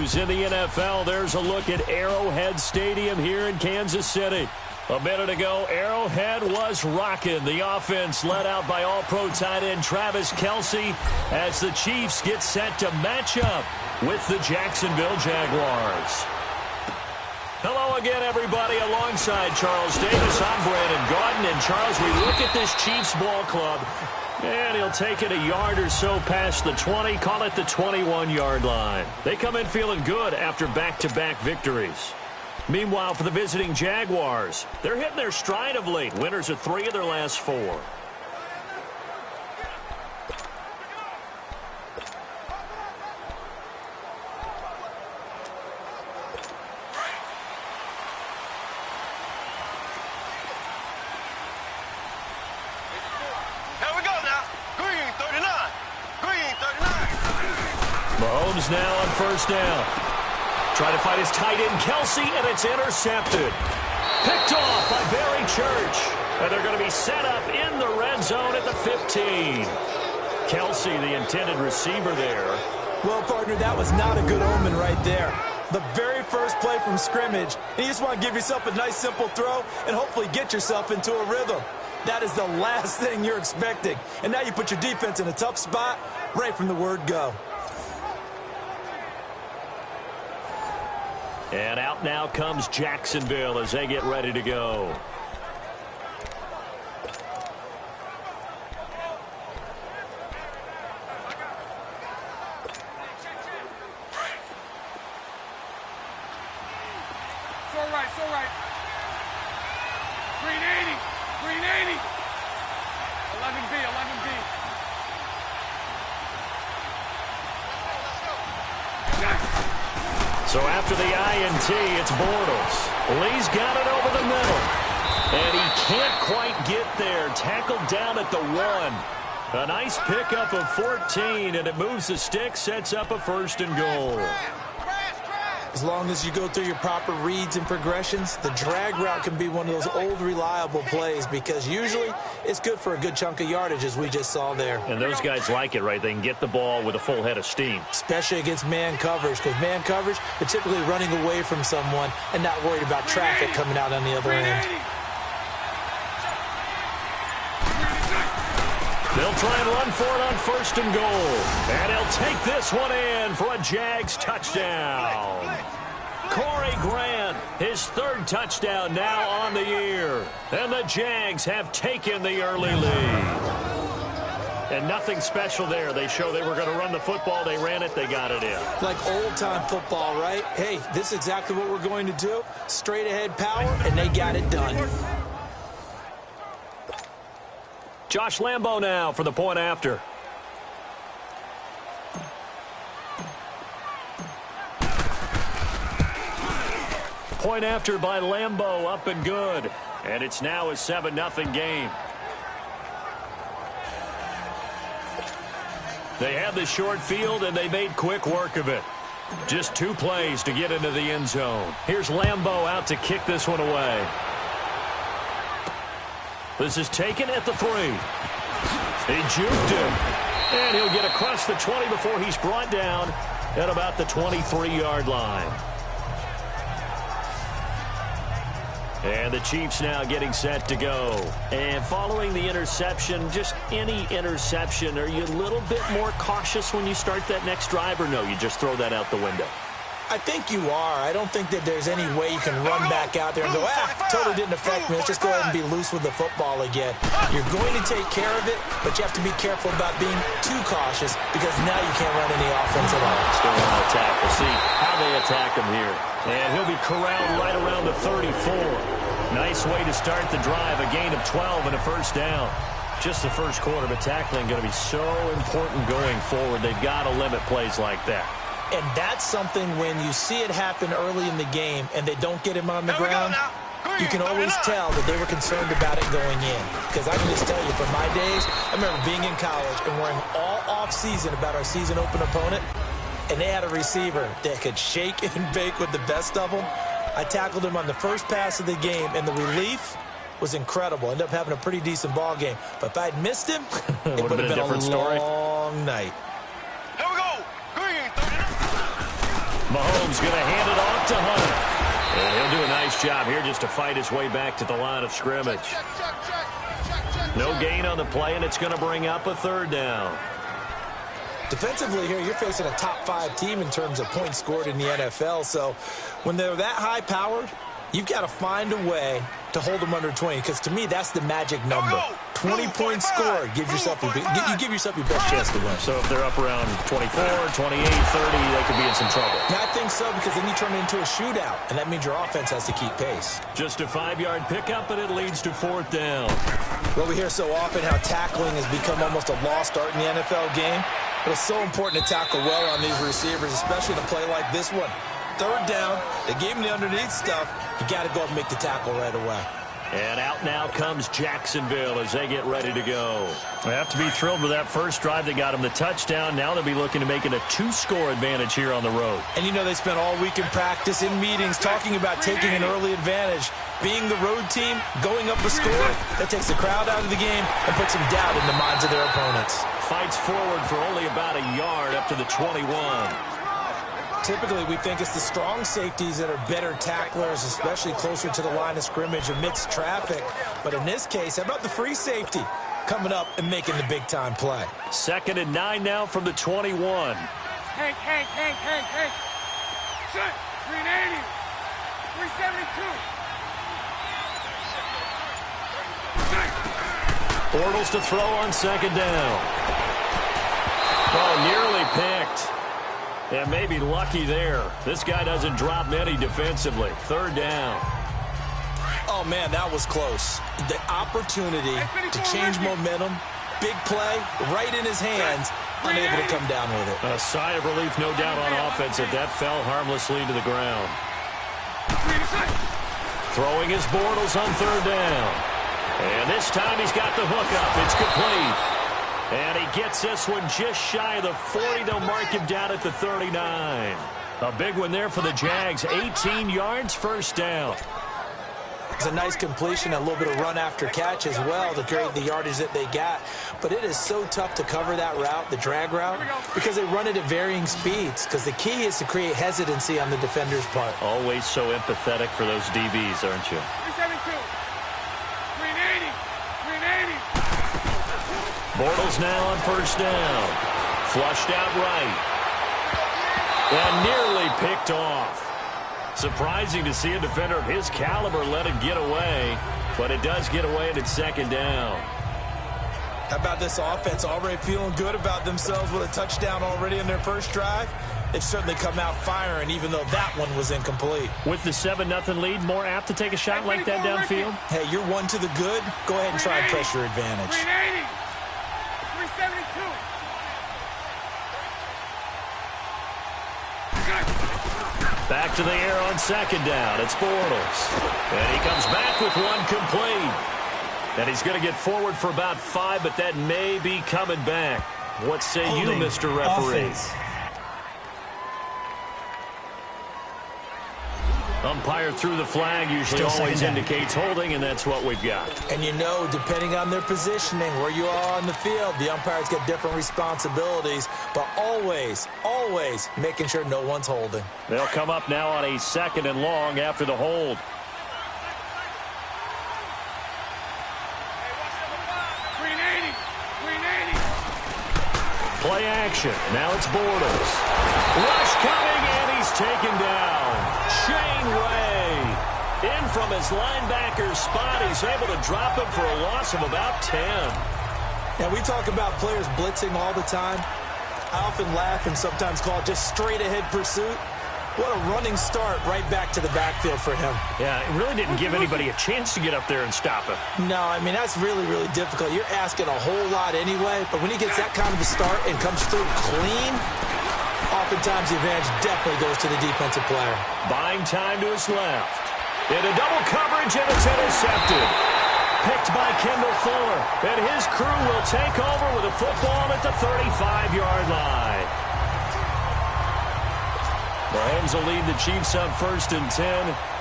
news in the NFL. There's a look at Arrowhead Stadium here in Kansas City. A minute ago, Arrowhead was rocking. The offense led out by all-pro tight end Travis Kelce as the Chiefs get set to match up with the Jacksonville Jaguars. Hello again, everybody. Alongside Charles Davis, I'm Brandon Gaudin. And, Charles, we look at this Chiefs ball club, and he'll take it a yard or so past the 20, call it the 21-yard line. They come in feeling good after back-to-back victories. Meanwhile, for the visiting Jaguars, they're hitting their stride of late. Winners of 3 of their last 4. Here we go now. Green 39. Green 39. Mahomes now on first down. Trying to find his tight end, Kelce, and it's intercepted. Picked off by Barry Church. And they're going to be set up in the red zone at the 15. Kelce, the intended receiver there. Well, partner, that was not a good omen right there. The very first play from scrimmage, and you just want to give yourself a nice, simple throw and hopefully get yourself into a rhythm. That is the last thing you're expecting. And now you put your defense in a tough spot right from the word go. And out now comes Jacksonville as they get ready to go. So right. Green 80. Green 80. 11B. So after the INT, it's Bortles. Lee's got it over the middle. And he can't quite get there. Tackled down at the 1. A nice pickup of 14, and it moves the stick, sets up a 1st and goal. As long as you go through your proper reads and progressions, the drag route can be one of those old reliable plays because usually it's good for a good chunk of yardage, as we just saw there. And those guys like it, right? They can get the ball with a full head of steam. Especially against man coverage, because man coverage, they're typically running away from someone and not worried about traffic coming out on the other end. They'll try and run for it on 1st and goal. And he'll take this one in for a Jags touchdown. Corey Grant, his 3rd touchdown now on the year. And the Jags have taken the early lead. And nothing special there. They show they were going to run the football. They ran it. They got it in. Like old-time football, right? Hey, this is exactly what we're going to do. Straight-ahead power, and they got it done. Josh Lambo now for the point after. Point after by Lambo, up and good. And it's now a 7-0 game. They had the short field, and they made quick work of it. Just 2 plays to get into the end zone. Here's Lambo out to kick this one away. This is taken at the 3. He juked him. And he'll get across the 20 before he's brought down at about the 23-yard line. And the Chiefs now getting set to go. And following the interception, just any interception, are you a little bit more cautious when you start that next drive, or no, you just throw that out the window? I think you are. I don't think that there's any way you can run back out there and go, totally didn't affect me. Let's just go ahead and be loose with the football again. You're going to take care of it, but you have to be careful about being too cautious because now you can't run any offense at all. Still on the attack. We'll see how they attack him here. And he'll be corralled right around the 34. Nice way to start the drive. A gain of 12 and a 1st down. Just the first quarter, but tackling going to be so important going forward. They've got to limit plays like that. And that's something when you see it happen early in the game and they don't get him on the ground, you can always tell that they were concerned about it going in. Because I can just tell you, from my days, I remember being in college and worrying all off-season about our season open opponent, and they had a receiver that could shake and bake with the best of them. I tackled him on the first pass of the game, and the relief was incredible. Ended up having a pretty decent ball game. But if I'd missed him, it would have been a long night. Here we go. Green 39. Mahomes Mahomes going to hand it off to Hunt. And he'll do a nice job here just to fight his way back to the line of scrimmage. No gain on the play, and it's going to bring up a third down. Defensively here, you're facing a top-5 team in terms of points scored in the NFL. So when they're that high-powered, you've got to find a way to hold them under 20, because to me, that's the magic number. 20 points scored, you give yourself your best chance to win. So if they're up around 24, 28, 30, they could be in some trouble. I think so, because then you turn it into a shootout, and that means your offense has to keep pace. Just a 5-yard pickup, and it leads to fourth down. Well, we hear so often how tackling has become almost a lost art in the NFL game, but it's so important to tackle well on these receivers, especially in a play like this one. Third down, they gave him the underneath stuff. You got to go up and make the tackle right away. And out now comes Jacksonville as they get ready to go. They have to be thrilled with that first drive that got them the touchdown. Now they'll be looking to make it a 2-score advantage here on the road. And you know they spent all week in practice, in meetings, talking about taking an early advantage. Being the road team, going up a score, that takes the crowd out of the game and puts some doubt in the minds of their opponents. Fights forward for only about a yard up to the 21. Typically, we think it's the strong safeties that are better tacklers, especially closer to the line of scrimmage amidst traffic. But in this case, how about the free safety coming up and making the big-time play? 2nd and 9 now from the 21. Hank. Shut. 380. 372. Bortles to throw on 2nd down. Oh, nearly picked. And maybe lucky there. This guy doesn't drop many defensively. 3rd down. Oh, man, that was close. The opportunity to change momentum, big play, right in his hands, unable to come down with it. A sigh of relief, no doubt, on offense if that fell harmlessly to the ground. Throwing his Bortles on 3rd down. And this time he's got the hook up. It's complete. And he gets this one just shy of the 40. They'll mark him down at the 39. A big one there for the Jags. 18 yards, 1st down. It's a nice completion, a little bit of run after catch as well to create the yardage that they got. But it is so tough to cover that route, the drag route, because they run it at varying speeds. Because the key is to create hesitancy on the defender's part. Always so empathetic for those DBs, aren't you? 372. 380. 380. Bortles now on 1st down. Flushed out right. And nearly picked off. Surprising to see a defender of his caliber let it get away. But it does get away and it's 2nd down. How about this offense already feeling good about themselves with a touchdown already in their first drive? They've certainly come out firing, even though that one was incomplete. With the 7-0 lead, more apt to take a shot like that downfield? Hey, you're one to the good. Go ahead and try and press your advantage. 380. 372. Back to the air on 2nd down. It's Bortles. And he comes back with one complete. And he's going to get forward for about 5, but that may be coming back. What say you, Mr. Referee? Offense. Umpire threw the flag, usually always indicates holding, and that's what we've got. And you know, depending on their positioning, where you are on the field, the umpires get different responsibilities, but always, always making sure no one's holding. They'll come up now on a 2nd and long after the hold. Play action. Now it's Bortles. Rush coming, and he's taken down. Shane Ray. In from his linebacker spot. He's able to drop him for a loss of about 10. Now, we talk about players blitzing all the time. I often laugh and sometimes call it just straight-ahead pursuit. What a running start right back to the backfield for him. Yeah, it really didn't give anybody a chance to get up there and stop him. No, I mean, that's really, really difficult. You're asking a whole lot anyway, but when he gets that kind of a start and comes through clean, oftentimes the advantage definitely goes to the defensive player. Buying time to his left. Into double coverage, and it's intercepted. Picked by Kendall Fuller, and his crew will take over with a football at the 35-yard line. Mahomes will lead the Chiefs up 1st and 10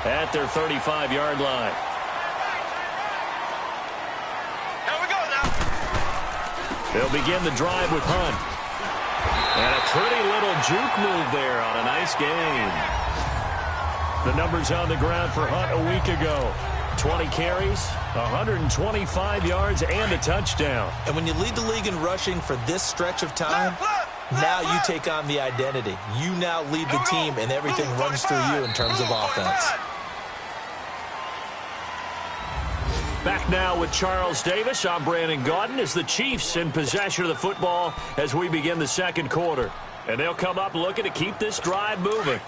at their 35-yard line. Here we go now. They'll begin the drive with Hunt. And a pretty little juke move there on a nice gain. The numbers on the ground for Hunt a week ago. 20 carries, 125 yards, and a touchdown. And when you lead the league in rushing for this stretch of time, now you take on the identity. You now lead the team, and everything runs through you in terms of offense. Back now with Charles Davis. I'm Brandon Gaudin as the Chiefs in possession of the football as we begin the second quarter. And they'll come up looking to keep this drive moving.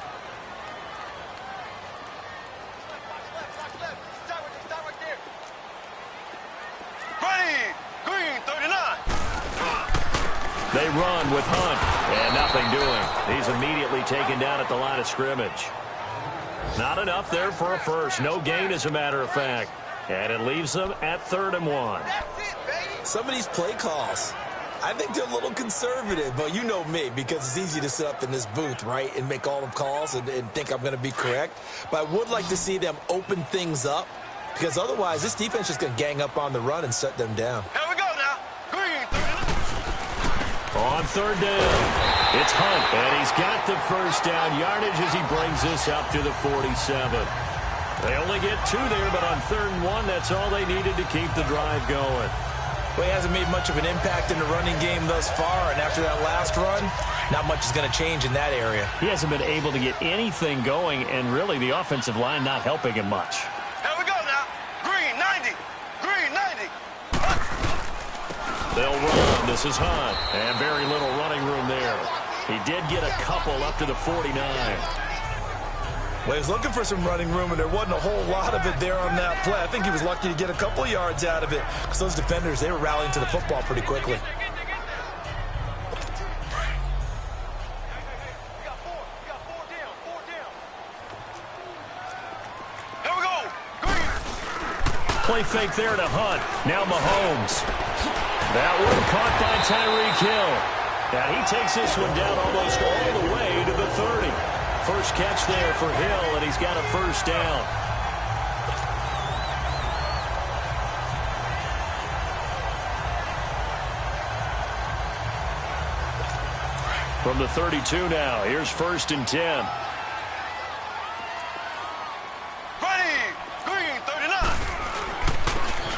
They run with Hunt, and nothing doing. He's immediately taken down at the line of scrimmage. Not enough there for a first. No gain, as a matter of fact. And it leaves them at 3rd and 1. Some of these play calls, I think they're a little conservative, but you know me, because it's easy to sit up in this booth, right, and make all the calls and think I'm going to be correct. But I would like to see them open things up, because otherwise this defense is going to gang up on the run and shut them down. Here we go now. Green, 39. On 3rd down, it's Hunt, and he's got the first down yardage as he brings this up to the 47. They only get 2 there, but on 3rd and 1, that's all they needed to keep the drive going. Well, he hasn't made much of an impact in the running game thus far, and after that last run, not much is going to change in that area. He hasn't been able to get anything going, and really the offensive line not helping him much. Here we go now. Green, 90. Green, 90. They'll run. This is Hunt, and very little running room there. He did get a couple up to the 49. Well, he was looking for some running room, and there wasn't a whole lot of it there on that play. I think he was lucky to get a couple of yards out of it, because those defenders, they were rallying to the football pretty quickly. Here we go. Green. Play fake there to Hunt. Now Mahomes. That one caught by Tyreek Hill. And he takes this one down almost all the way to the 30. First catch there for Hill, and he's got a first down. From the 32 now, here's 1st and 10. Ready. Green, 39.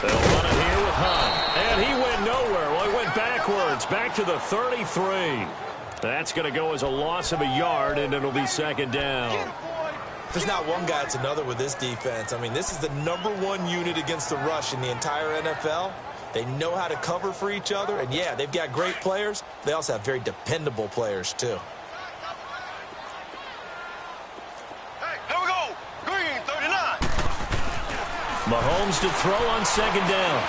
They'll run it here with Hunt. And he went nowhere. Well, he went backwards, back to the 33. That's going to go as a loss of a yard, and it'll be 2nd down. There's not one guy, it's another with this defense. I mean, this is the #1 unit against the rush in the entire NFL. They know how to cover for each other, and yeah, they've got great players. They also have very dependable players, too. Hey, here we go. Green, 39. Mahomes to throw on 2nd down.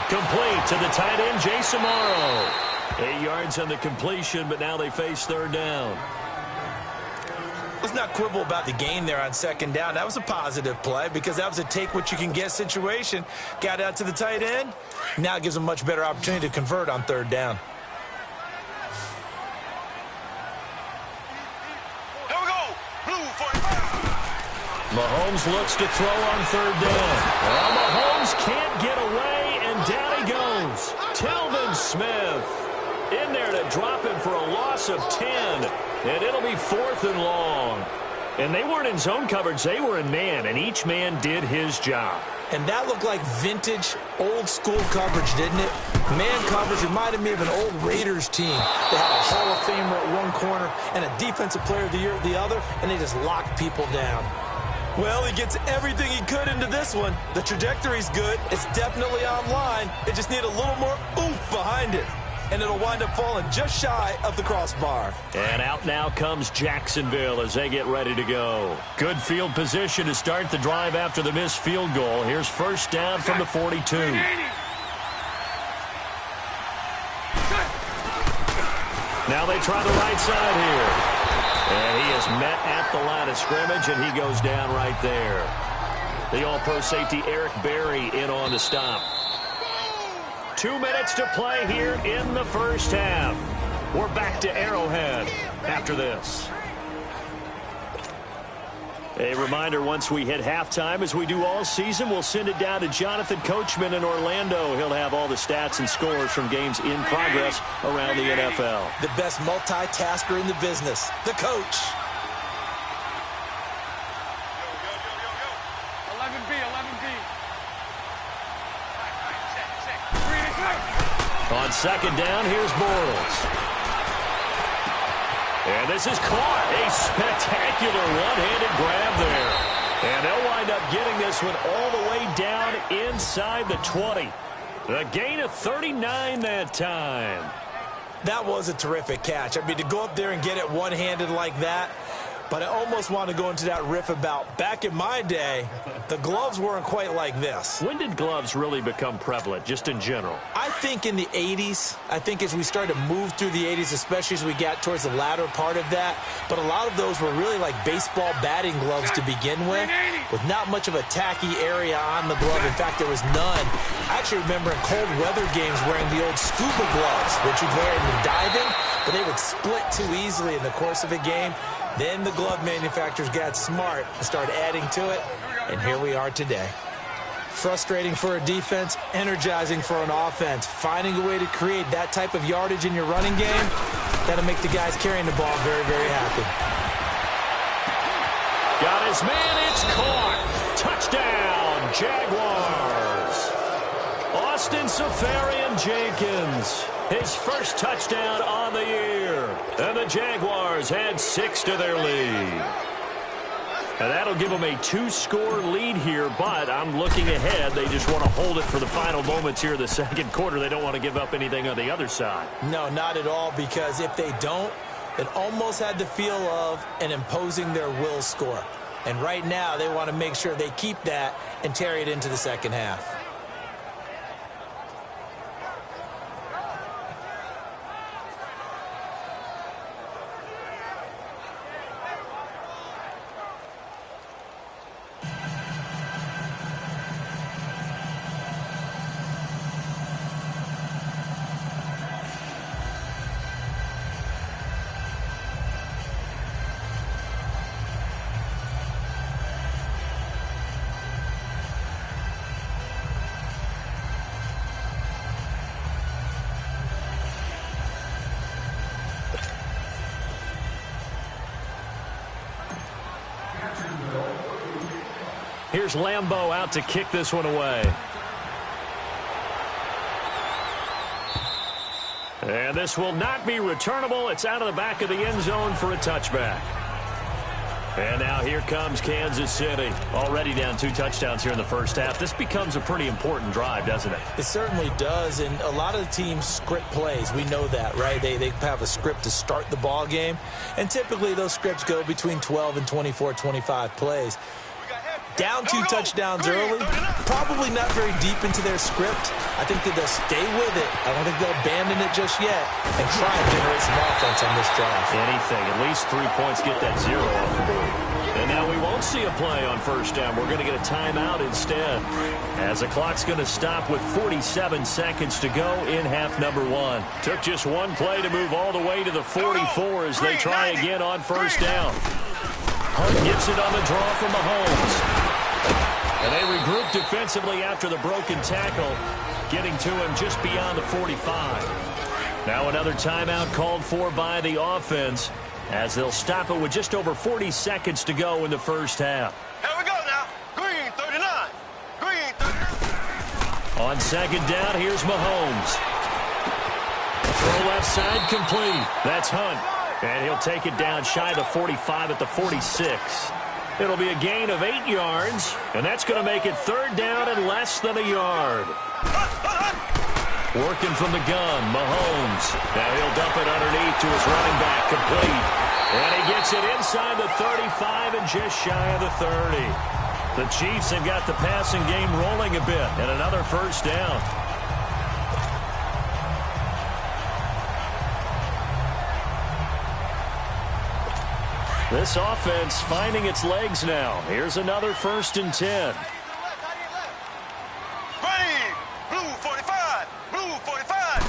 Complete to the tight end, Jason Morrow. 8 yards on the completion, but now they face 3rd down. Let's not quibble about the gain there on 2nd down. That was a positive play because that was a take-what-you-can-get situation. Got out to the tight end. Now it gives them a much better opportunity to convert on 3rd down. Here we go. Blue, 45. Mahomes looks to throw on 3rd down. Well, Mahomes can't get away, and down he goes. Telvin Smith in there to drop him for a loss of 10, and it'll be 4th and long. And they weren't in zone coverage. They were in man, and each man did his job. And that looked like vintage, old-school coverage, didn't it? Man coverage reminded me of an old Raiders team. They had a Hall of Famer at one corner and a Defensive Player of the Year at the other, and they just locked people down. Well, he gets everything he could into this one. The trajectory's good. It's definitely online. It just needs a little more oomph behind it. And it'll wind up falling just shy of the crossbar. And out now comes Jacksonville as they get ready to go. Good field position to start the drive after the missed field goal. Here's 1st down from the 42. Now they try the right side here. And he is met at the line of scrimmage, and he goes down right there. The All-Pro safety Eric Berry in on the stop. 2 minutes to play here in the first half. We're back to Arrowhead after this. A reminder, once we hit halftime, as we do all season, we'll send it down to Jonathan Coachman in Orlando. He'll have all the stats and scores from games in progress around the NFL. The best multitasker in the business, the coach. 11B, 11B. On second down, here's Bortles. And this is caught. A spectacular one-handed grab there. And they'll wind up getting this one all the way down inside the 20. A gain of 39 that time. That was a terrific catch. I mean, to go up there and get it one-handed like that, but I almost want to go into that riff about back in my day, the gloves weren't quite like this. When did gloves really become prevalent, just in general? I think in the 80s. I think as we started to move through the 80s, especially as we got towards the latter part of that. But a lot of those were really like baseball batting gloves to begin with not much of a tacky area on the glove. In fact, there was none. I actually remember in cold weather games wearing the old scuba gloves, which you'd wear in the diving, but they would split too easily in the course of a game. Then the glove manufacturers got smart and started adding to it, and here we are today. Frustrating for a defense, energizing for an offense. Finding a way to create that type of yardage in your running game, that'll make the guys carrying the ball very, very happy. Got his man, it's caught. Touchdown, Jaguars. Austin Seferian-Jenkins, his first touchdown on the year. And the Jaguars add 6 to their lead. And that'll give them a 2-score lead here, but I'm looking ahead. They just want to hold it for the final moments here of the second quarter. They don't want to give up anything on the other side. No, not at all, because if they don't, it almost had the feel of an imposing their will score. And right now, they want to make sure they keep that and carry it into the second half. Here's Lambeau out to kick this one away. And this will not be returnable. It's out of the back of the end zone for a touchback. And now here comes Kansas City. Already down 2 touchdowns here in the first half. This becomes a pretty important drive, doesn't it? It certainly does, and a lot of the teams script plays. We know that, right? They have a script to start the ball game, and typically those scripts go between 12 and 24, 25 plays. Down 2 touchdowns early, probably not very deep into their script. I think that they'll stay with it. I don't think they'll abandon it just yet and try and generate some offense on this drive. Anything, at least 3 points, get that 0 off the board. And now we won't see a play on first down. We're going to get a timeout instead, as the clock's going to stop with 47 seconds to go in half number 1. Took just one play to move all the way to the 44 as they try again on first down. Hunt gets it on the draw from Mahomes. And they regroup defensively after the broken tackle, getting to him just beyond the 45. Now another timeout called for by the offense, as they'll stop it with just over 40 seconds to go in the first half. Here we go now. Green 39. Green 39. On second down, here's Mahomes. Throw left side complete. That's Hunt. And he'll take it down shy of the 45 at the 46. It'll be a gain of 8 yards, and that's going to make it third down and less than a yard. Working from the gun, Mahomes. Now he'll dump it underneath to his running back, complete. And he gets it inside the 35 and just shy of the 30. The Chiefs have got the passing game rolling a bit, and another first down. This offense finding its legs now. Here's another 1st and 10. Green, blue 45, blue 45.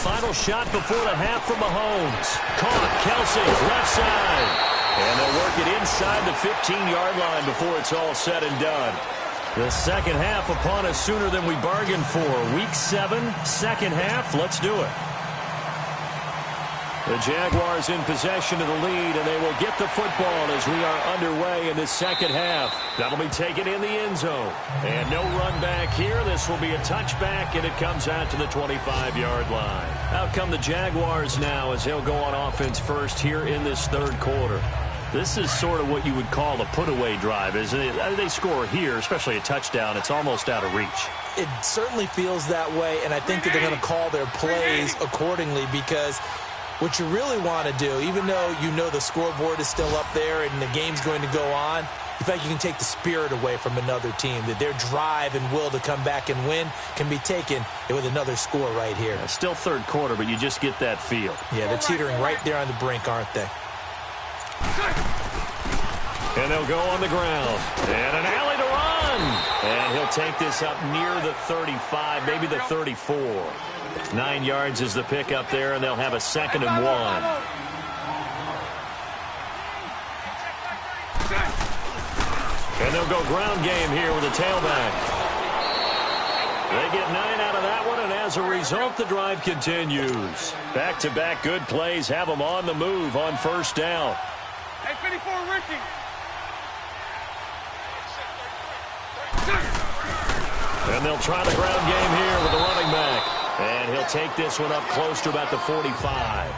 Final shot before the half from Mahomes. Caught, Kelsey, left side. And they'll work it inside the 15-yard line before it's all said and done. The second half upon us sooner than we bargained for. Week 7, second half. Let's do it. The Jaguars in possession of the lead, and they will get the football as we are underway in the second half. That'll be taken in the end zone. And no run back here. This will be a touchback, and it comes out to the 25-yard line. Out come the Jaguars now as they'll go on offense first here in this third quarter. This is sort of what you would call a put-away drive, isn't it? They score here, especially a touchdown. It's almost out of reach. It certainly feels that way, and I think that they're going to call their plays accordingly because what you really want to do, even though you know the scoreboard is still up there and the game's going to go on, you feel like you can take the spirit away from another team, that their drive and will to come back and win can be taken with another score right here. Yeah, still third quarter, but you just get that feel. Yeah, they're teetering right there on the brink, aren't they? And they'll go on the ground. And an alley to run. And he'll take this up near the 35, maybe the 34. 9 yards is the pick up there, and they'll have a 2nd and 1. And they'll go ground game here with a tailback. They get 9 out of that one, and as a result, the drive continues. Back-to-back good plays have them on the move on first down. Hey, 54, Ricky. And they'll try the ground game here with the running back. And he'll take this one up close to about the 45.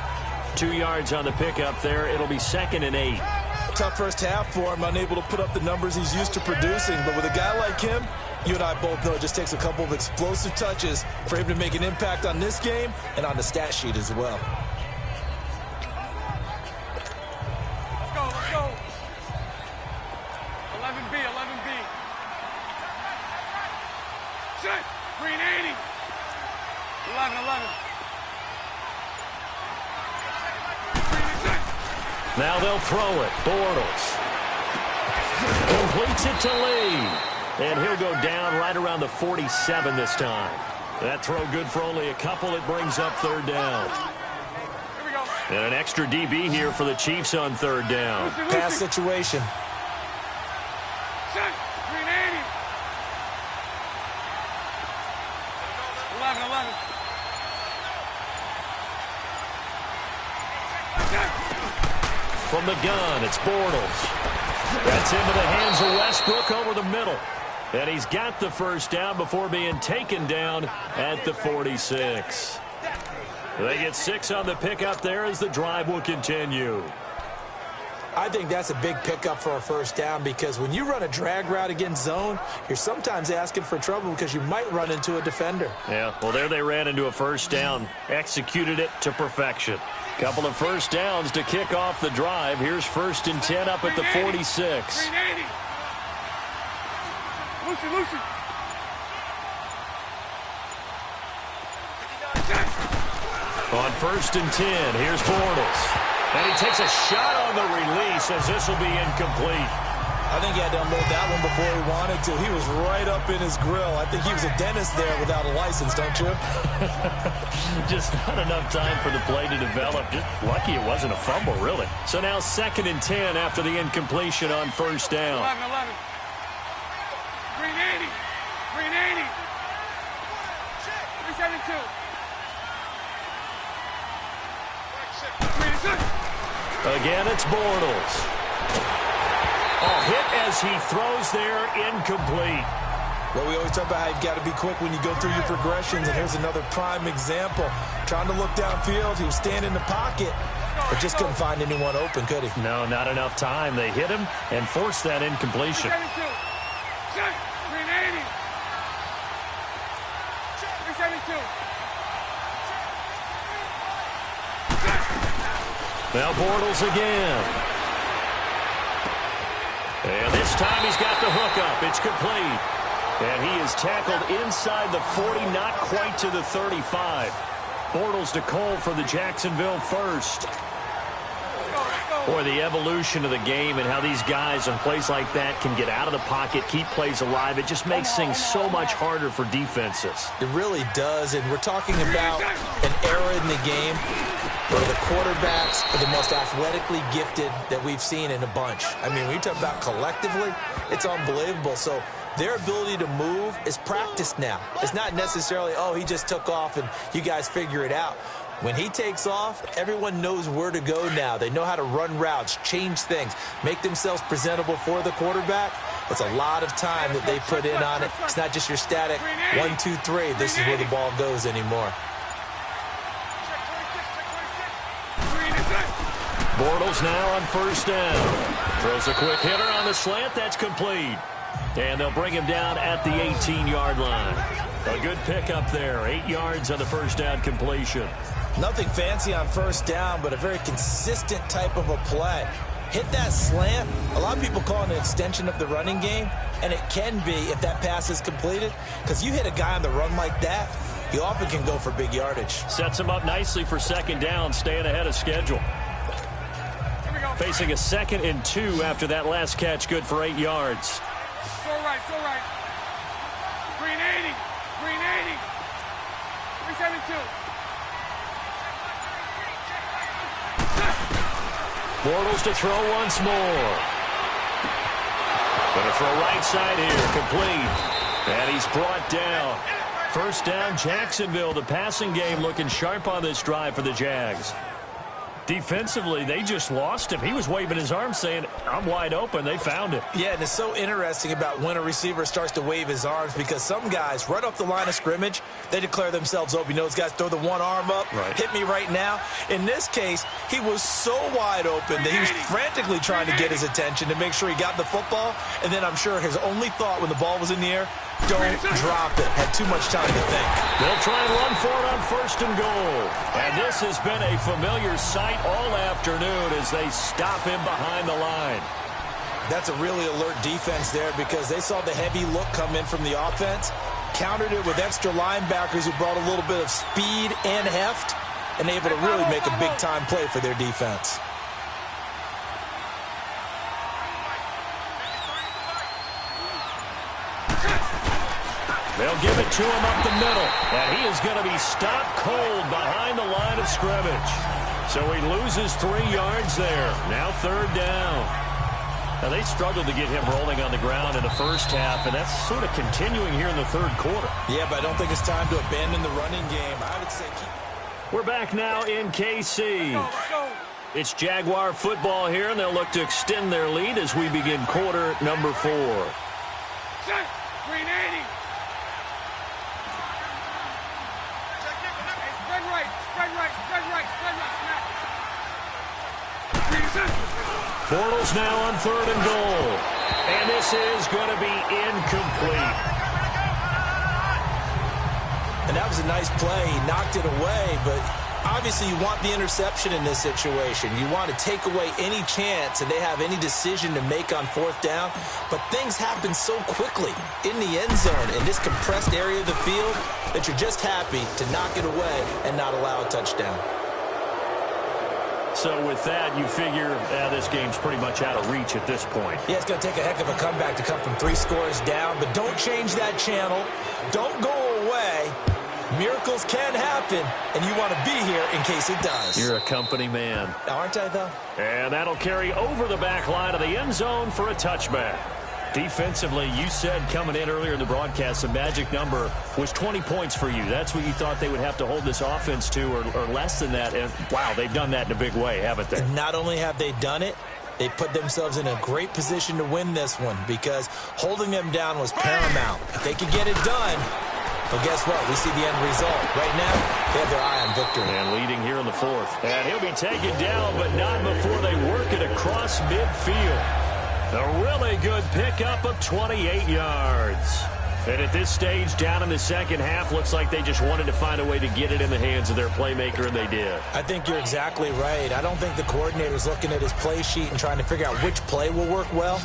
2 yards on the pickup there. It'll be 2nd and 8. Tough first half for him, unable to put up the numbers he's used to producing. But with a guy like him, you and I both know it just takes a couple of explosive touches for him to make an impact on this game and on the stat sheet as well. Let's go, let's go. 11B, 11B. Set. Green 80. 11, 11. Now they'll throw it. Bortles completes it to Lee. And he'll go down right around the 47 this time. That throw good for only a couple. It brings up third down. Here we go. And an extra DB here for the Chiefs on third down. Pass situation. Set. Green 80. 11, 11. From the gun, it's Bortles. That's into the hands of Westbrook over the middle. And he's got the first down before being taken down at the 46. They get 6 on the pickup there as the drive will continue. I think that's a big pickup for a first down because when you run a drag route against zone, you're sometimes asking for trouble because you might run into a defender. Yeah, well, there they ran into a first down, executed it to perfection. Couple of first downs to kick off the drive. Here's 1st and 10 up at the 46. Green 80. Lucy, Lucy. On 1st and 10, here's Bortles. And he takes a shot on the release as this will be incomplete. I think he had to unload that one before he wanted to. He was right up in his grill. I think he was a dentist there without a license, don't you? Just not enough time for the play to develop. Just lucky it wasn't a fumble, really. So now 2nd and 10 after the incompletion on first down. 11, 11. Green 80. Green 80. 372. Green 6. Again, it's Bortles. A hit as he throws there, incomplete. Well, we always talk about how you've got to be quick when you go through your progressions, and here's another prime example. Trying to look downfield, he was standing in the pocket, but just couldn't find anyone open, could he? No, not enough time. They hit him and forced that incompletion. 372. Check. Green 80. 372. Now Bortles again. And this time he's got the hook up. It's complete. And he is tackled inside the 40, not quite to the 35. Bortles to Cole for the Jacksonville first. Boy, the evolution of the game and how these guys on plays like that can get out of the pocket, keep plays alive, it just makes things so much harder for defenses. It really does, and we're talking about an era in the game where the quarterbacks are the most athletically gifted that we've seen in a bunch. I mean, when you talk about collectively, it's unbelievable. So their ability to move is practiced now. It's not necessarily, oh, he just took off and you guys figure it out. When he takes off, everyone knows where to go now. They know how to run routes, change things, make themselves presentable for the quarterback. It's a lot of time that they put in on it. It's not just your static 1, 2, 3. This is where the ball goes anymore. Bortles now on first down. Throws a quick hitter on the slant. That's complete. And they'll bring him down at the 18-yard line. A good pickup there. 8 yards on the first down completion. Nothing fancy on first down, but a very consistent type of a play. Hit that slant. A lot of people call it an extension of the running game, and it can be if that pass is completed, because you hit a guy on the run like that, he often can go for big yardage. Sets him up nicely for second down, staying ahead of schedule. Facing a 2nd and 2 after that last catch, good for 8 yards. So right, so right. Green 80, green 80. 372. Bortles to throw once more. Going to throw right side here, complete. And he's brought down. First down, Jacksonville. The passing game looking sharp on this drive for the Jags. Defensively, they just lost him. He was waving his arms saying, I'm wide open. They found it. Yeah, and it's so interesting about when a receiver starts to wave his arms, because some guys, right off the line of scrimmage, they declare themselves open. You know, those guys throw the one arm up, right. Hit me right now. In this case, he was so wide open that he was frantically trying to get his attention to make sure he got the football. And then I'm sure his only thought when the ball was in the air, don't drop it. Had too much time to think. They'll try and run for it on first and goal. And this has been a familiar sight all afternoon as they stop him behind the line. That's a really alert defense there, because they saw the heavy look come in from the offense, countered it with extra linebackers who brought a little bit of speed and heft, and able to really make a big-time play for their defense. They'll give it to him up the middle, and he is going to be stopped cold behind the line of scrimmage. So he loses 3 yards there. Now third down. Now they struggled to get him rolling on the ground in the first half, and that's sort of continuing here in the third quarter. Yeah, but I don't think it's time to abandon the running game. I would say We're back now in KC. It's Jaguar football here, and they'll look to extend their lead as we begin quarter number 4. Set. Green 80. Spread right, spread right, spread right, spread right, snap. Green set. Bortles now on third and goal. And this is going to be incomplete. And that was a nice play. He knocked it away, but obviously you want the interception in this situation. You want to take away any chance and they have any decision to make on fourth down. But things happen so quickly in the end zone in this compressed area of the field that you're just happy to knock it away and not allow a touchdown. So with that, you figure this game's pretty much out of reach at this point. Yeah, it's going to take a heck of a comeback to come from 3 scores down, but don't change that channel. Don't go away. Miracles can happen, and you want to be here in case it does. You're a company man. Aren't I, though? And that'll carry over the back line of the end zone for a touchback. Defensively, you said coming in earlier in the broadcast, the magic number was 20 points for you. That's what you thought they would have to hold this offense to, or less than that. And, wow, they've done that in a big way, haven't they? Not only have they done it, they put themselves in a great position to win this one, because holding them down was paramount. If they could get it done, well, guess what? We see the end result. Right now, they have their eye on victory. And leading here in the fourth. And he'll be taken down, but not before they work it across midfield. A really good pickup of 28 yards. And at this stage, down in the second half, looks like they just wanted to find a way to get it in the hands of their playmaker, and they did. I think you're exactly right. I don't think the coordinator's looking at his play sheet and trying to figure out which play will work well.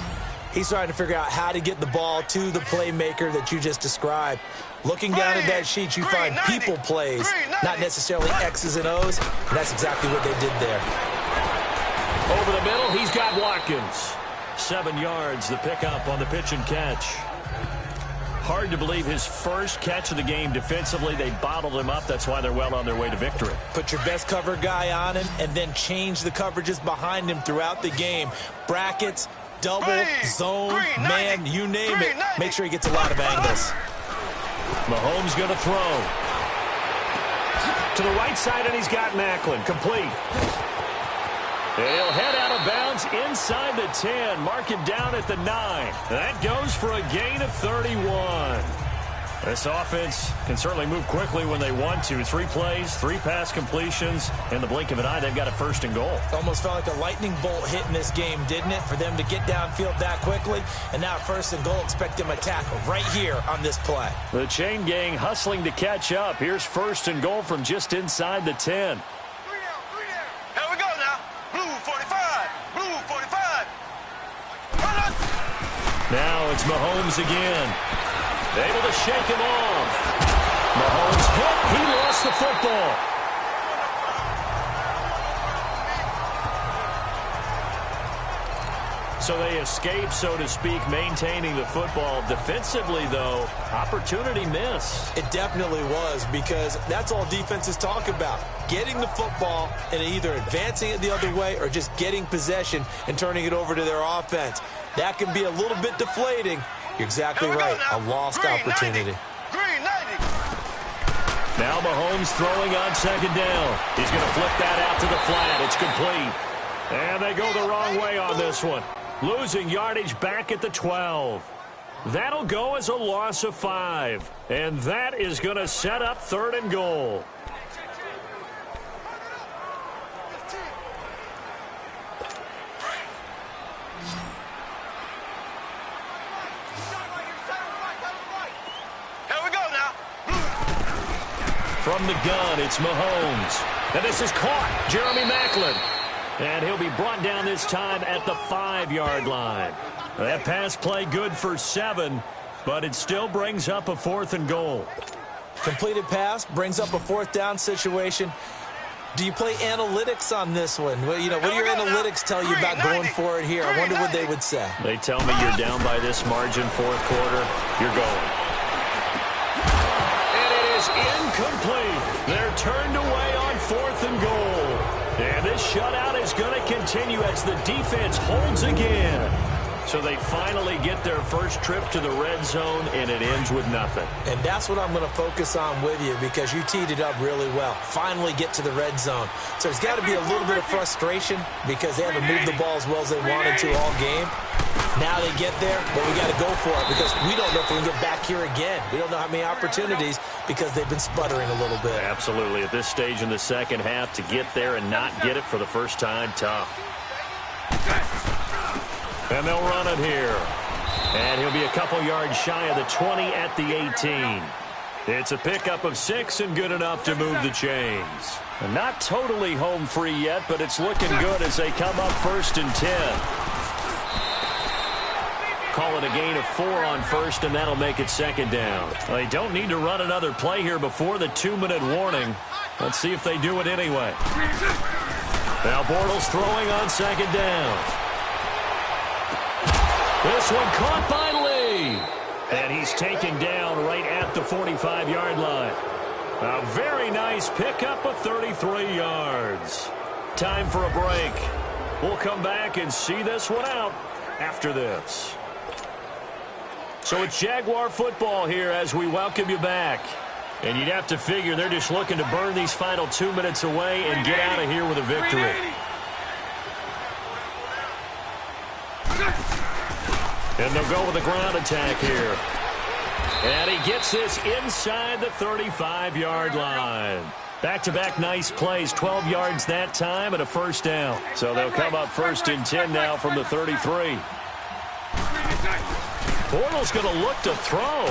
He's trying to figure out how to get the ball to the playmaker that you just described. Looking down at that sheet, you find people plays, not necessarily X's and O's, and that's exactly what they did there. Over the middle, he's got Watkins. 7 yards, the pickup on the pitch and catch. hard to believe his first catch of the game defensively. They bottled him up. That's why they're well on their way to victory. Put your best cover guy on him and then change the coverages behind him throughout the game. Brackets, double, zone, man, you name it. Make sure he gets a lot of angles. Mahomes going to throw. To the right side, and he's got Macklin. Complete. He'll head out of bounds inside the 10. Mark it down at the 9. That goes for a gain of 31. This offense can certainly move quickly when they want to. 3 plays, 3 pass completions. In the blink of an eye, they've got a 1st and goal. Almost felt like a lightning bolt hit in this game, didn't it? For them to get downfield that quickly. And now 1st and goal, expect them to tackle right here on this play. The chain gang hustling to catch up. Here's 1st and goal from just inside the 10. Here we go now. Blue 45. Blue 45. Now it's Mahomes again. Able to shake him off. Mahomes hit. He lost the football. So they escape, so to speak, maintaining the football. Defensively, though, opportunity miss. It definitely was, because that's all defenses talk about. Getting the football and either advancing it the other way or just getting possession and turning it over to their offense. That can be a little bit deflating. You're exactly right. A lost opportunity. Green 90. Now Mahomes throwing on 2nd down. He's going to flip that out to the flat. It's complete. And they go the wrong way on this one. Losing yardage back at the 12. That'll go as a loss of 5. And that is going to set up 3rd and goal. From the gun, it's Mahomes. And this is caught. Jeremy Macklin. And he'll be brought down this time at the 5-yard line. That pass play good for 7, but it still brings up a 4th and goal. Completed pass brings up a 4th down situation. Do you play analytics on this one? Well, what do your analytics tell you about going for it here? I wonder what they would say. They tell me you're down by this margin, 4th quarter, you're going. And it is incomplete. They're turned away on 4th and goal. And this shutout is going to continue as the defense holds again. So they finally get their first trip to the red zone, and it ends with nothing. And that's what I'm going to focus on with you, because you teed it up really well. Finally get to the red zone. So there's got to be a little bit of frustration because they haven't moved the ball as well as they wanted to all game. Now they get there, but we got to go for it because we don't know if we can get back here again. We don't know how many opportunities because they've been sputtering a little bit. Absolutely. At this stage in the second half, to get there and not get it for the first time, tough. And they'll run it here. And he'll be a couple yards shy of the 20 at the 18. It's a pickup of 6 and good enough to move the chains. And not totally home free yet, but it's looking good as they come up 1st and 10. Call it a gain of 4 on 1st, and that'll make it 2nd down. Well, they don't need to run another play here before the 2-minute warning. Let's see if they do it anyway. Now Bortles throwing on 2nd down. This one caught by Lee. And he's taken down right at the 45-yard line. A very nice pickup of 33 yards. Time for a break. We'll come back and see this one out after this. So it's Jaguar football here as we welcome you back. And you'd have to figure they're just looking to burn these final 2 minutes away and get out of here with a victory. And they'll go with a ground attack here. And he gets this inside the 35-yard line. Back-to-back nice plays, 12 yards that time and a 1st down. So they'll come up 1st and 10 now from the 33. Bortles going to look to throw.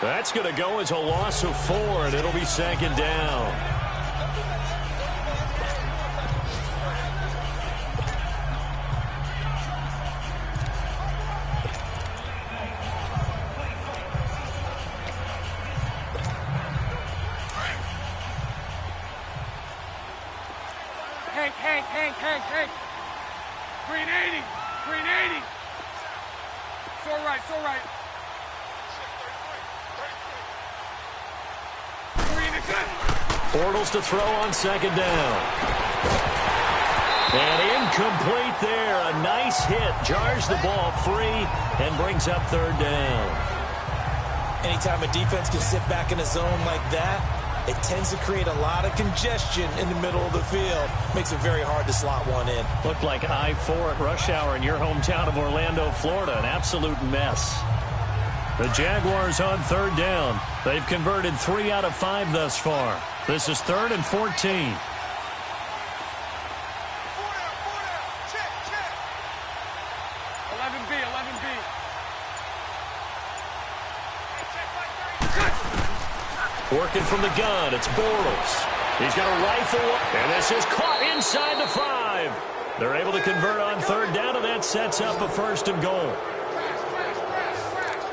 That's going to go as a loss of 4, and it'll be 2nd down. Hank. Green 80. So right. Bortles to throw on second down. And incomplete there. A nice hit. Jars the ball free and brings up third down. Anytime a defense can sit back in a zone like that, it tends to create a lot of congestion in the middle of the field. Makes it very hard to slot one in. Looked like I-4 at rush hour in your hometown of Orlando, Florida. An absolute mess. The Jaguars on third down. They've converted 3 out of 5 thus far. This is 3rd and 14. Check, check. 11B, 11B. Working from the gun, it's Bortles. He's got a rifle, and this is caught inside the 5. They're able to convert on third down, and that sets up a 1st and goal.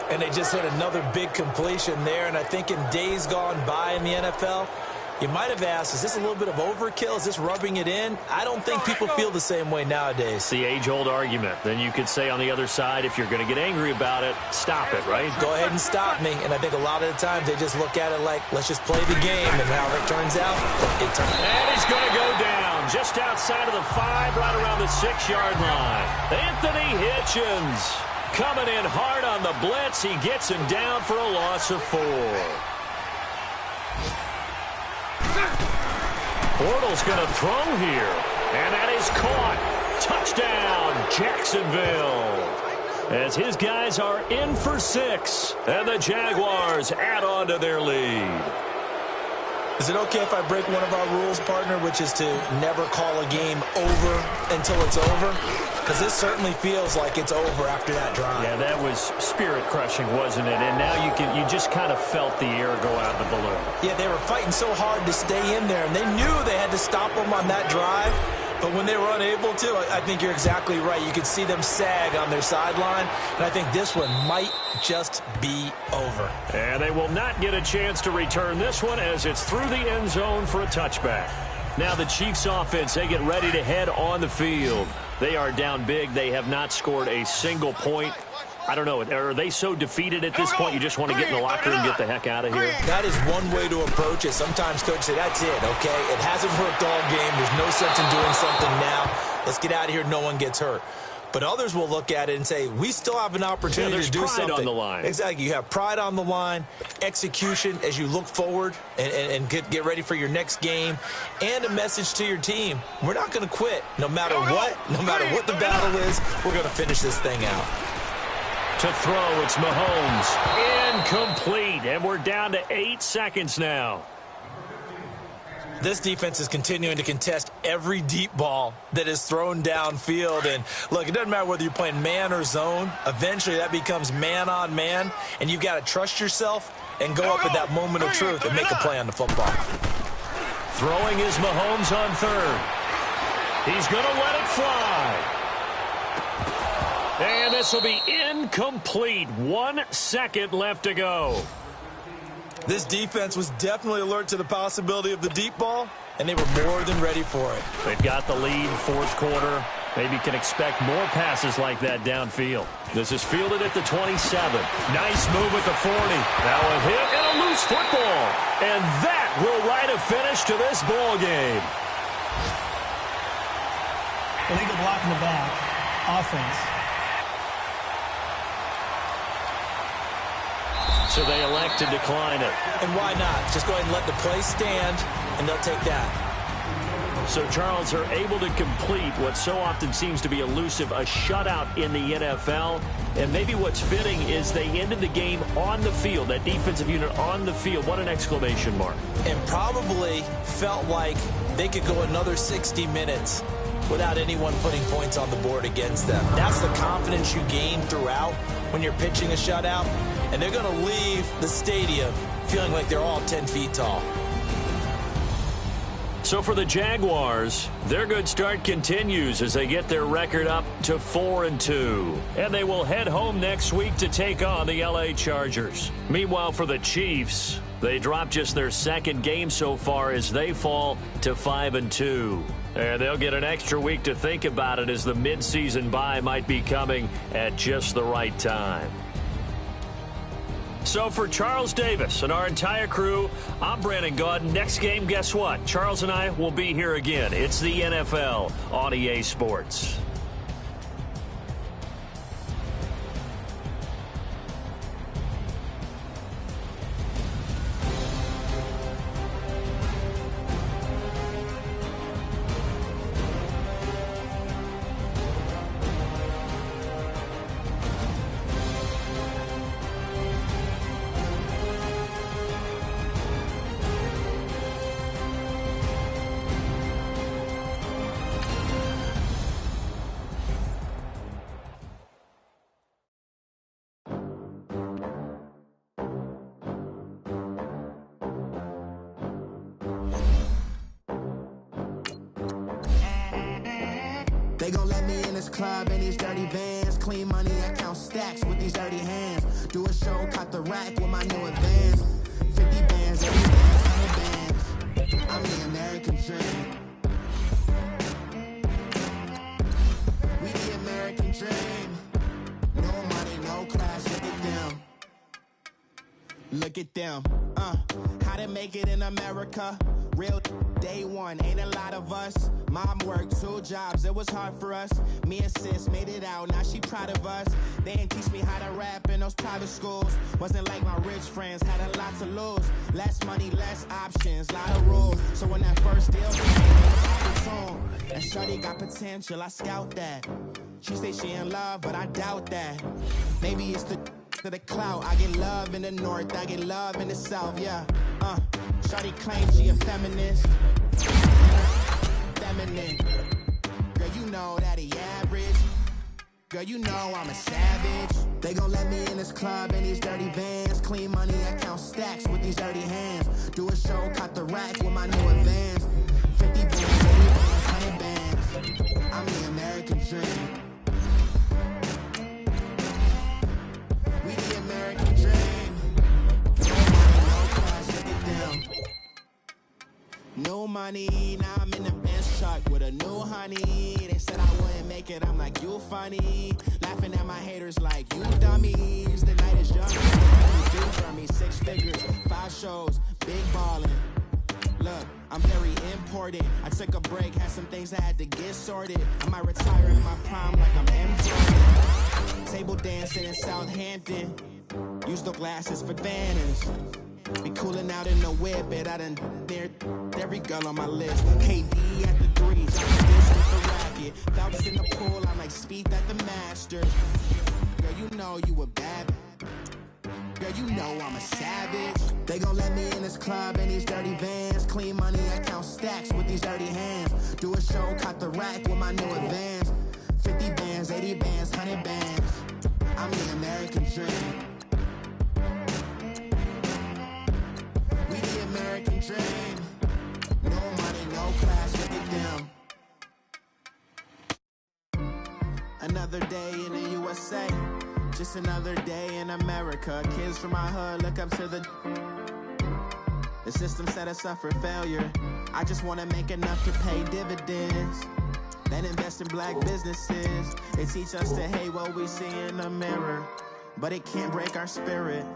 And they just hit another big completion there. And I think in days gone by in the NFL, you might have asked, is this a little bit of overkill? Is this rubbing it in? I don't think people feel the same way nowadays. It's the age-old argument. Then you could say on the other side, if you're going to get angry about it, stop it, right? Go ahead and stop me. And I think a lot of the times they just look at it like, let's just play the game. And how it turns out, it turns out. And he's going to go down just outside of the 5, right around the 6-yard line. Anthony Hitchens coming in hard on the blitz. He gets him down for a loss of 4. Bortles going to throw here, and that is caught. Touchdown, Jacksonville. As his guys are in for 6, and the Jaguars add on to their lead. Is it okay if I break one of our rules, partner, which is to never call a game over until it's over? Because this certainly feels like it's over after that drive. Yeah, that was spirit-crushing, wasn't it? And now you just kind of felt the air go out of the balloon. Yeah, they were fighting so hard to stay in there, and they knew they had to stop them on that drive. But when they were unable to, I think you're exactly right. You could see them sag on their sideline, and I think this one might just be over. And they will not get a chance to return this one as it's through the end zone for a touchback. Now the Chiefs offense, they get ready to head on the field. They are down big. They have not scored a single point. I don't know. Are they so defeated at this point you just want to get in the locker room and get the heck out of here? That is one way to approach it. Sometimes coaches say, that's it, okay? It hasn't worked all game. There's no sense in doing something now. Let's get out of here. No one gets hurt. But others will look at it and say, we still have an opportunity to do something. There's pride on the line. Exactly. You have pride on the line, execution as you look forward and get ready for your next game, and a message to your team. We're not going to quit. No matter what the battle is, we're going to finish this thing out. To throw, it's Mahomes. Incomplete, and we're down to 8 seconds now. This defense is continuing to contest every deep ball that is thrown downfield. And, look, it doesn't matter whether you're playing man or zone. Eventually, that becomes man on man, and you've got to trust yourself and go up at that moment of truth and make a play on the football. Throwing is Mahomes on third. He's going to let it fly. And this will be incomplete. 1 second left to go. This defense was definitely alert to the possibility of the deep ball, and they were more than ready for it. They've got the lead, 4th quarter. Maybe can expect more passes like that downfield. This is fielded at the 27. Nice move at the 40. Now a hit and a loose football. And that will write a finish to this ball game. Illegal block in the back. Offense. So they elect to decline it. And why not? Just go ahead and let the play stand, and they'll take that. So, Charles, are able to complete what so often seems to be elusive, a shutout in the NFL. And maybe what's fitting is they ended the game on the field, that defensive unit on the field. What an exclamation mark. And probably felt like they could go another 60 minutes without anyone putting points on the board against them. That's the confidence you gain throughout when you're pitching a shutout. And they're going to leave the stadium feeling like they're all 10 feet tall. So for the Jaguars, their good start continues as they get their record up to 4-2. And they will head home next week to take on the LA Chargers. Meanwhile, for the Chiefs, they dropped just their 2nd game so far as they fall to 5-2. And they'll get an extra week to think about it as the midseason bye might be coming at just the right time. So for Charles Davis and our entire crew, I'm Brandon Gaudin. Next game, guess what? Charles and I will be here again. It's the NFL on EA Sports. They gon' let me in this club in these dirty vans. Clean money, I count stacks with these dirty hands. Do a show, caught the rack with my new advance. 50 bands, 80 bands, 100 bands. I'm the American dream. We the American dream. No money, no class, look at them. Look at them, how to make it in America. Real day one, ain't a lot of us. Mom worked 2 jobs, it was hard for us. Me and sis made it out, now she proud of us. They didn't teach me how to rap in those private schools. Wasn't like my rich friends, had a lot to lose. Less money, less options, lot of rules. So when that first deal came, it was opportune. And shorty got potential, I scout that. She say she in love, but I doubt that. Maybe it's the clout. I get love in the north, I get love in the south, yeah. Shorty claims she a feminist. Feminine. Girl, you know that he average. Girl, you know I'm a savage. They gon' let me in this club in these dirty vans. Clean money, I count stacks with these dirty hands. Do a show, caught the rack with my new advance. 50 bands, 80 bands, 100 bands. I'm the American dream. We the American dream. No money, now I'm in the Benz truck with a new honey. They said I wouldn't make it, I'm like, you funny. Laughing at my haters like, you dummies. The night is young, you do for me. 6 figures, 5 shows, big ballin'. Look, I'm very important. I took a break, had some things I had to get sorted. I might retire in my prime like I'm MJ. Table dancing in Southampton. Use the glasses for banners. Be coolin' out in the whip, but I done dared every girl on my list. KD at the 3s, I'm fish with the racket. Phelps in the pool, I'm like Speed at the Masters. Girl, you know you a bad. Girl, you know I'm a savage. They gon' let me in this club in these dirty vans. Clean money, I count stacks with these dirty hands. Do a show, caught the rack with my new advance. 50 bands, 80 bands, 100 bands. I'm the American dream. American dream. No money, no class, look at them. Another day in the USA. Just another day in America. Kids from my hood look up to the system set us up for failure. I just want to make enough to pay dividends. Then invest in black businesses. They teach us to hate what we see in the mirror, but it can't break our spirit.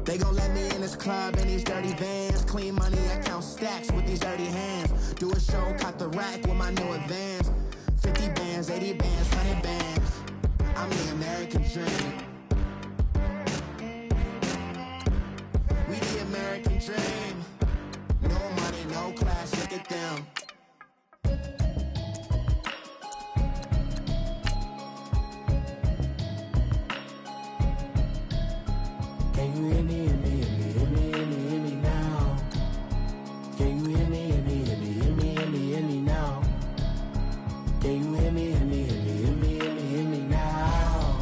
They gon' let me in this club in these dirty vans. Clean money, I count stacks with these dirty hands. Do a show, caught the rack with my new advance. 50 bands, 80 bands, 100 bands. I'm the American dream. We the American dream. No money, no class, look at them. Can you hear me, hear me, hear me, hear me, hear me, hear me now? Can you hear me, hear me, hear me, hear me, hear me, hear me now? Can you hear me, hear me, hear me, hear me, hear me, hear me now?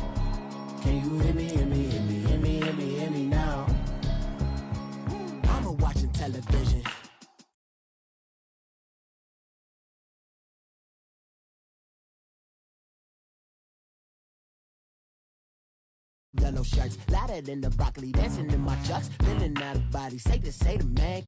Can you hear me, hear me, hear me, hear me, hear me, hear me now? I'm watching television. Yellow shirts, louder than the broccoli, dancing in my chucks, feeling out of body. Say the man.